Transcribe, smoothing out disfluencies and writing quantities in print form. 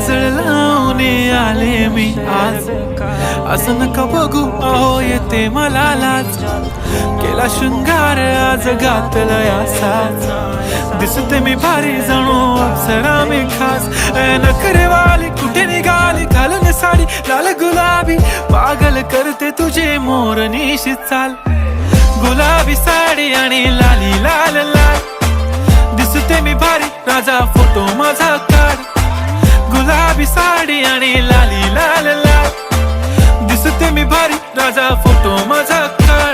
काजळ लावून आले मी आज, असं नका बघू अहो येते मला लाज, केला शृंगार आज घातला साज, दिसते मी भारी जणू अप्सरा मी खास, नखरेवाली कुठे निघाली घालून साडी लाल गुलाबी, पागल करते तुझे मोरनीशी चाल, गुलाबी साडी आणि लाली लाल लाल, दिसते मी भारी राजा फोटो माझा काढ, गुलाबी साडी आणि लाली लाल लाल, दिसते मी भारी राजा फोटो माझा काढ.